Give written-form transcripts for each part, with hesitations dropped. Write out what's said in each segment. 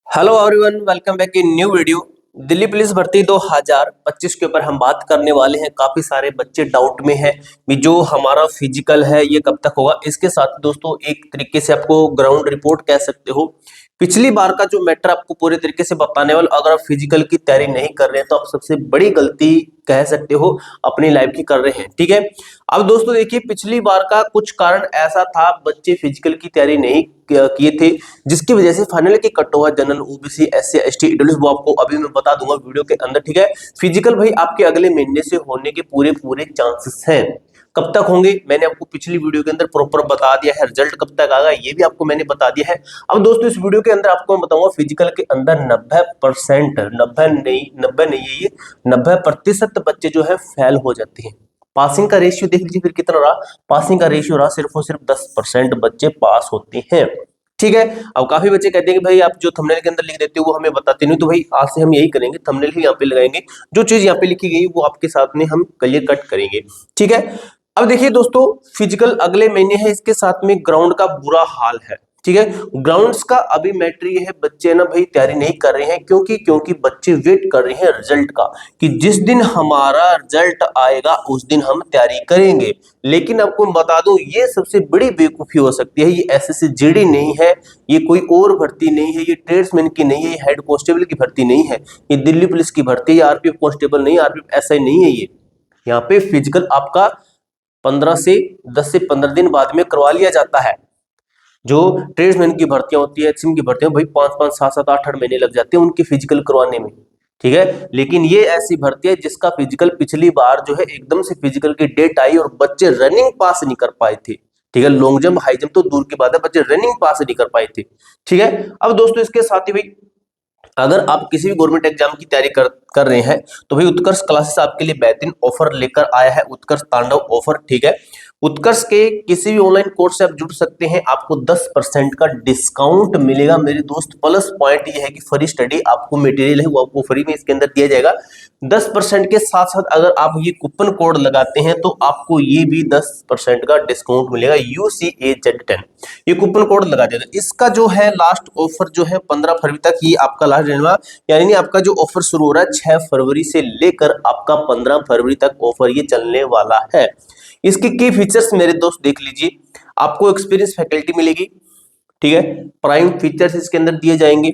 Hello everyone, welcome back in new video. Delhi police भर्ती 2025 के ऊपर हम बात करने वाले हैं। काफी सारे बच्चे डाउट में हैं भी जो हमारा फिजिकल है ये कब तक होगा। इसके साथ दोस्तों एक तरीके से आपको ग्राउंड रिपोर्ट कह सकते हो। पिछली बार का जो मैटर आपको पूरे तरीके से बताने वाला, अगर आप फिजिकल की तैयारी नहीं कर रहे हैं तो आप सबसे बड़ी गलती कह सकते हो अपनी लाइफ की कर रहे हैं। ठीक है, अब दोस्तों देखिए, पिछली बार का कुछ कारण ऐसा था, बच्चे फिजिकल की तैयारी नहीं किए थे, जिसकी वजह से फाइनल की कट हुआ general OBC SC ST EWS, वो आपको अभी मैं बता दूंगा वीडियो के अंदर। ठीक है, फिजिकल भाई आपके अगले महीने से होने के पूरे पूरे चांसेस हैं। कब तक होंगे मैंने आपको पिछली वीडियो के अंदर प्रॉपर बता दिया है। रिजल्ट कब तक आएगा ये भी आपको मैंने बता दिया है। अब दोस्तों इस वीडियो के अंदर आपको मैं बताऊंगा फिजिकल के अंदर 90%, 90 नहीं है, ये 90% बच्चे जो है फेल हो जाते हैं। पासिंग का रेशियो देख लीजिए फिर कितना रहा। पासिंग का रेशियो रहा सिर्फ और सिर्फ 10% बच्चे पास होते हैं। ठीक है, अब काफी बच्चे कहते हैं कि भाई आप जो थंबनेल के अंदर लिख देते हो वो हमें बताते नहीं, तो भाई आज से हम यही करेंगे, थंबनेल ही यहाँ पे लगाएंगे, जो चीज यहाँ पे लिखी गई वो आपके साथ में हम क्लियर कट करेंगे। ठीक है, अब देखिए दोस्तों, फिजिकल अगले महीने है, इसके साथ में ग्राउंड का बुरा हाल है। ठीक है, ग्राउंड्स का अभी मैटर ये है, बच्चे ना भाई तैयारी नहीं कर रहे हैं, क्योंकि बच्चे वेट कर रहे हैं रिजल्ट का, कि जिस दिन हमारा रिजल्ट आएगा उस दिन हम तैयारी करेंगे। लेकिन आपको बता दूं, ये सबसे बड़ी बेवकूफी हो सकती है। ये एसएससी जीडी नहीं है, ये कोई और भर्ती नहीं है, ये ट्रेड्समैन की नहीं है, ये हेड कांस्टेबल की भर्ती नहीं है, ये दिल्ली पुलिस की भर्ती है, आरपीएफ कांस्टेबल नहीं, आरपीएफ एसआई नहीं है। ये यहाँ पे फिजिकल आपका 10 से 15 दिन बाद में करवा लिया जाता है। जो ट्रेड्समैन की भर्तियां होती है, एचसीएम की भर्तियां, भाई 5-5, 7-7, 8-8 महीने लग जाते हैं उनके फिजिकल करवाने में। ठीक है, लेकिन ये ऐसी भर्ती है जिसका फिजिकल पिछली बार जो है एकदम से फिजिकल की डेट आई और बच्चे रनिंग पास नहीं कर पाए थे। ठीक है, लॉन्ग जंप हाई जंप तो दूर की बात है, बच्चे रनिंग पास नहीं कर पाए थे। ठीक है, अब दोस्तों इसके साथ ही भाई अगर आप किसी भी गवर्नमेंट एग्जाम की तैयारी कर रहे हैं तो भाई उत्कर्ष क्लासेस आपके लिए बेहतरीन ऑफर लेकर आया है, उत्कर्ष तांडव ऑफर। ठीक है, उत्कर्ष के किसी भी ऑनलाइन कोर्स से आप जुड़ सकते हैं, आपको 10% का डिस्काउंट मिलेगा मेरे दोस्त। प्लस पॉइंट ये है कि फ्री स्टडी, आपको मटेरियल है वो आपको फ्री में इसके अंदर दिया जाएगा। 10% के साथ साथ अगर आप ये कूपन कोड लगाते हैं तो आपको ये भी 10% का डिस्काउंट मिलेगा, UCAZ10। ये कूपन कोड लगा देगा। इसका जो है लास्ट ऑफर जो है 15 फरवरी तक ये आपका लास्ट रहने वाला, यानी आपका जो ऑफर शुरू हो रहा है 6 फरवरी से लेकर आपका 15 फरवरी तक ऑफर ये चलने वाला है। इसके की फीचर्स मेरे दोस्त देख लीजिए, आपको एक्सपीरियंस फैकल्टी मिलेगी। ठीक है, प्राइम फीचर्स इसके अंदर दिए जाएंगे।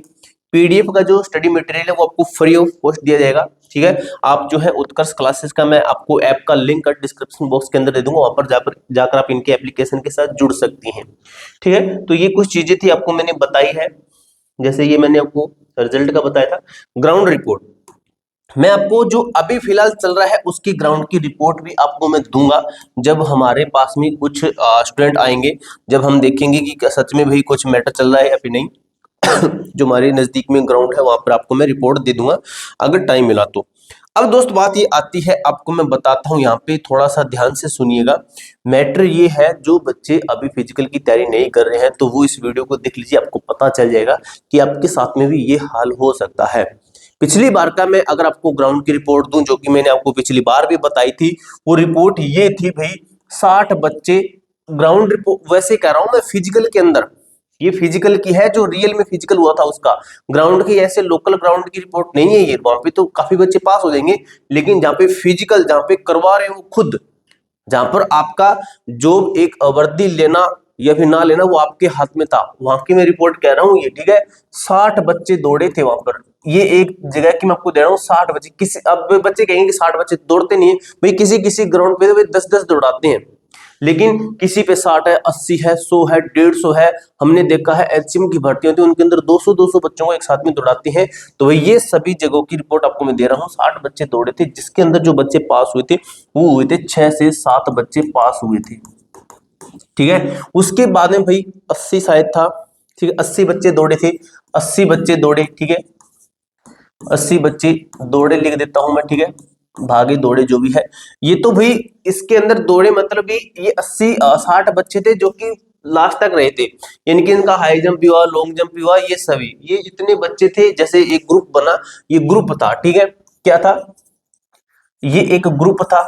पीडीएफ का जो स्टडी मटेरियल है वो आपको फ्री ऑफ कॉस्ट दिया जाएगा। ठीक है, आप जो है उत्कर्ष क्लासेस का मैं आपको ऐप का लिंक डिस्क्रिप्शन बॉक्स के अंदर दे दूंगा, वहां पर जाकर आप इनके एप्लीकेशन के साथ जुड़ सकती हैं। ठीक है, तो ये कुछ चीजें थी आपको मैंने बताई है, जैसे ये मैंने आपको रिजल्ट का बताया था। ग्राउंड रिपोर्ट मैं आपको जो अभी फिलहाल चल रहा है उसकी ग्राउंड की रिपोर्ट भी आपको मैं दूंगा, जब हमारे पास में कुछ स्टूडेंट आएंगे, जब हम देखेंगे कि क्या सच में भाई कुछ मैटर चल रहा है या फिर नहीं। जो हमारे नजदीक में ग्राउंड है वहां पर आपको मैं रिपोर्ट दे दूंगा अगर टाइम मिला तो। अब दोस्त बात ये आती है, आपको मैं बताता हूँ, यहाँ पे थोड़ा सा ध्यान से सुनिएगा। मैटर ये है, जो बच्चे अभी फिजिकल की तैयारी नहीं कर रहे हैं तो वो इस वीडियो को देख लीजिए, आपको पता चल जाएगा कि आपके साथ में भी ये हाल हो सकता है। पिछली बार का मैं अगर आपको ग्राउंड की रिपोर्ट दूं, जो कि मैंने आपको पिछली बार भी बताई थी, वो रिपोर्ट ये थी भाई, 60 बच्चे, ग्राउंड रिपोर्ट वैसे कह रहा हूं मैं, फिजिकल के अंदर, ये फिजिकल की है, जो रियल में फिजिकल हुआ था उसका। ग्राउंड की ऐसे लोकल ग्राउंड की रिपोर्ट नहीं है ये, वहां पे तो काफी बच्चे पास हो जाएंगे, लेकिन जहां पे फिजिकल, जहां पे करवा रहे हो खुद, जहां पर आपका जो एक वर्दी लेना या फिर ना लेना वो आपके हाथ में था, वहां की मैं रिपोर्ट कह रहा हूं ये। ठीक है, 60 बच्चे दौड़े थे वहां पर, ये एक जगह की मैं आपको दे रहा हूँ 60 बच्चे। किसी अब बच्चे कहेंगे कि 60 बच्चे दौड़ते नहीं है भाई, किसी किसी ग्राउंड पे तो भाई 10-10 दौड़ाते हैं, लेकिन किसी पे 60 है, 80 है, 100 है, 150 है। हमने देखा है एचसीएम की भर्ती होती है उनके अंदर 200-200 बच्चों को एक साथ में दौड़ाते हैं। तो ये सभी जगहों की रिपोर्ट आपको मैं दे रहा हूँ। 60 बच्चे दौड़े थे, जिसके अंदर जो बच्चे पास हुए थे वो हुए थे 6 से 7 बच्चे पास हुए थे। ठीक है, उसके बाद में भाई 80 शायद था। ठीक है, 80 बच्चे दौड़े थे, 80 बच्चे दौड़े। ठीक है, 80 बच्चे दौड़े लिख देता हूं मैं। ठीक है, भागे दौड़े जो भी है, ये तो भाई इसके अंदर दौड़े मतलब ये 60 बच्चे थे जो कि लास्ट तक रहे थे, यानी कि इनका हाई जंप भी हुआ, लॉन्ग जंप भी हुआ, ये सभी ये जितने बच्चे थे, जैसे एक ग्रुप बना, ये ग्रुप था। ठीक है, क्या था, ये एक ग्रुप था,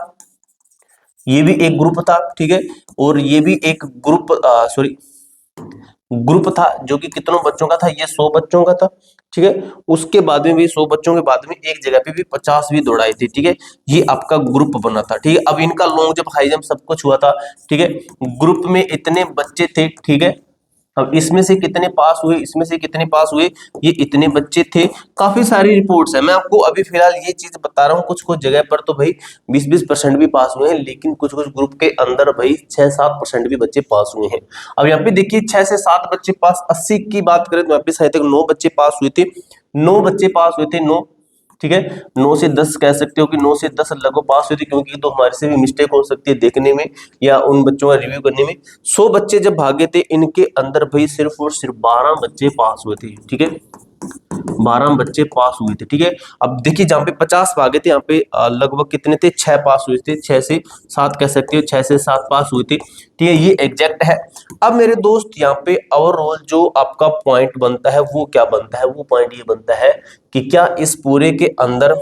ये भी एक ग्रुप था। ठीक है, और ये भी एक ग्रुप, सॉरी, ग्रुप था जो कि कितनों बच्चों का था, ये 100 बच्चों का था, ठीक है। उसके बाद में भी 100 बच्चों के बाद में एक जगह पे भी 50 भी दौड़ाई थी, ठीक है। ये आपका ग्रुप बना था, ठीक है। अब इनका लॉन्ग जंप, हाई जंप सब कुछ हुआ था, ठीक है। ग्रुप में इतने बच्चे थे, ठीक है। अब इसमें से कितने पास हुए, इसमें से कितने पास हुए, ये इतने बच्चे थे। काफी सारी रिपोर्ट्स है, मैं आपको अभी फिलहाल ये चीज बता रहा हूँ। कुछ कुछ जगह पर तो भाई 20-20% भी पास हुए हैं, लेकिन कुछ कुछ ग्रुप के अंदर भाई 6-7% भी बच्चे पास हुए हैं। अब यहाँ पे देखिए 6 से 7 बच्चे पास, 80 की बात करें तो यहाँ पे शायद तक 9 बच्चे पास हुए थे, 9 बच्चे पास हुए थे, 9, ठीक है। 9 से 10 कह सकते हो कि 9 से 10 लगभग पास हुए थे, क्योंकि तो हमारे से भी मिस्टेक हो सकती है देखने में या उन बच्चों का रिव्यू करने में। 100 बच्चे जब भागे थे, इनके अंदर भाई सिर्फ और सिर्फ 12 बच्चे पास हुए थे, ठीक है। 12 बच्चे पास हुए थे, ठीक है। अब देखिए जहाँ पे 50 भागे थे, यहाँ पे लगभग कितने थे, 6 पास हुए थे, 6 से 7 कह सकते हो, 6 से 7 पास हुए थे, ठीक है। ये एग्जैक्ट है। अब मेरे दोस्त यहाँ पे ओवरऑल जो आपका पॉइंट बनता है वो क्या बनता है, वो पॉइंट ये बनता है कि क्या इस पूरे के अंदर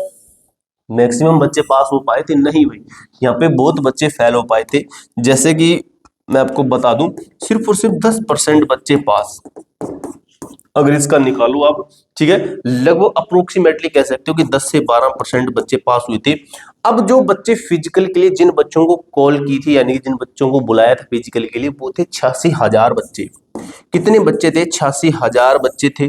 मैक्सिमम बच्चे पास हो पाए थे? नहीं भाई, यहाँ पे बहुत बच्चे फेल हो पाए थे। जैसे कि मैं आपको बता दूं, सिर्फ और सिर्फ 10% बच्चे पास, अगर इसका निकालो आप, ठीक है, लगभग अप्रोक्सीमेटली कह सकते हो कि 10 से 12% बच्चे पास हुए थे। अब जो बच्चे फिजिकल के लिए जिन बच्चों को कॉल की थी, यानी कि जिन बच्चों को बुलाया था फिजिकल के लिए, वो थे 86,000 बच्चे। कितने बच्चे थे? 86,000 बच्चे थे।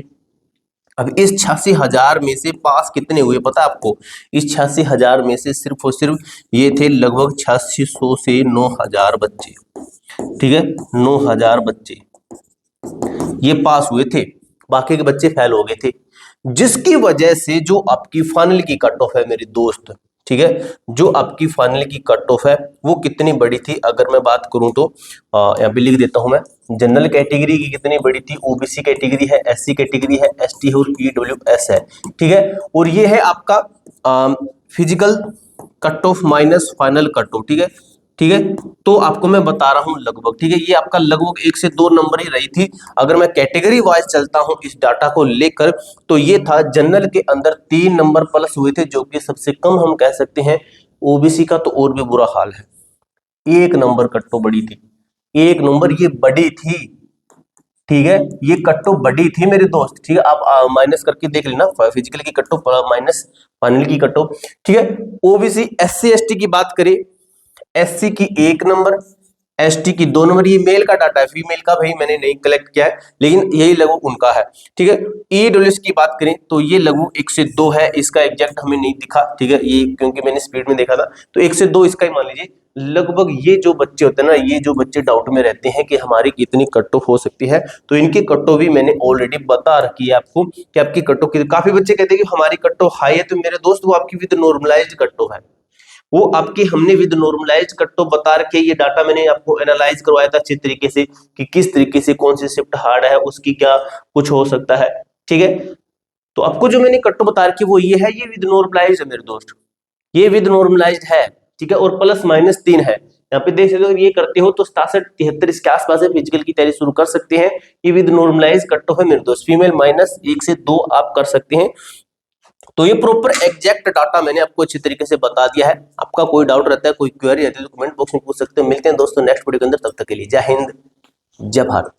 अब इस 86,000 में से पास कितने हुए पता है आपको? इस 86,000 में से सिर्फ और सिर्फ ये थे लगभग 8600 से 9,000 बच्चे, ठीक है। 9,000 बच्चे ये पास हुए थे, बाकी के बच्चे फेल हो गए थे। जिसकी वजह से जो आपकी फाइनल की कट ऑफ है मेरे दोस्त, ठीक है, जो आपकी फाइनल की कट ऑफ है वो कितनी बड़ी थी? अगर मैं बात करूं तो यहाँ पे लिख देता हूं मैं, जनरल कैटेगरी की कितनी बड़ी थी, ओबीसी कैटेगरी है, एससी कैटेगरी है, एसटी है और ईडब्ल्यूएस है, ठीक है। और ये है आपका physical cut off minus final cut off, ठीक है, ठीक है। तो आपको मैं बता रहा हूं लगभग, ठीक है, ये आपका लगभग 1 से 2 नंबर ही रही थी। अगर मैं कैटेगरी वाइज चलता हूं इस डाटा को लेकर, तो ये था जनरल के अंदर 3 नंबर प्लस हुए थे, जो कि सबसे कम हम कह सकते हैं। ओबीसी का तो और भी बुरा हाल है, 1 नंबर कट्टो बड़ी थी, 1 नंबर ये बड़ी थी, ठीक है। ये कट्टो बड़ी थी मेरे दोस्त, ठीक है। आप माइनस करके देख लेना, फिजिकल की कट्टो माइनस फाइनल की कट्टो, ठीक है। ओबीसी एससी एसटी की बात करें, एससी की 1 नंबर, एसटी की 2 नंबर। ये मेल का डाटा है, फीमेल का भाई मैंने नहीं कलेक्ट किया है, लेकिन यही लगभग उनका है, ठीक है। ईडब्ल्यूएस की बात करें तो ये लगभग 1 से 2 है, इसका एग्जैक्ट हमें नहीं दिखा, ठीक है, ये क्योंकि मैंने स्पीड में देखा था, तो 1 से 2 इसका ही मान लीजिए। लगभग ये जो बच्चे होते हैं ना, ये जो बच्चे डाउट में रहते हैं कि हमारी कितनी कट ऑफ हो सकती है, तो इनकी कट ऑफ भी मैंने ऑलरेडी बता रखी है आपको कि आपकी कट ऑफ, काफी बच्चे कहते हैं कि हमारी कट ऑफ हाई है, तो मेरे दोस्त वो आपकी विद नॉर्मलाइज्ड कट ऑफ है, वो आपकी हमने विद नॉर्मलाइज्ड कट ऑफ बता रखे। ये डाटा मैंने आपको एनालाइज करवाया था अच्छी तरीके से कि किस तरीके से कौन सी शिफ्ट हार्ड है, उसकी क्या कुछ हो सकता है, ठीक है। तो आपको जो मैंने कट ऑफ बता रखी वो ये है, ये विद नॉर्मलाइज्ड है मेरे दोस्त, ये विद नॉर्मलाइज्ड है, ठीक है। और प्लस माइनस 3 है, यहाँ पे देख सकते हो, ये करते हो तो 67-73 इसके आसपास है, फिजिकल की तैयारी शुरू कर सकते हैं। ये विद नॉर्मलाइज्ड कट ऑफ है मेरे दोस्त, फीमेल -1 से 2 आप कर सकते हैं। तो ये प्रॉपर एग्जैक्ट डाटा मैंने आपको अच्छी तरीके से बता दिया है। आपका कोई डाउट रहता है, कोई क्वेरी रहती है तो कमेंट बॉक्स में पूछ सकते हैं। मिलते हैं दोस्तों नेक्स्ट वीडियो के अंदर, तब तक के लिए जय हिंद, जय भारत।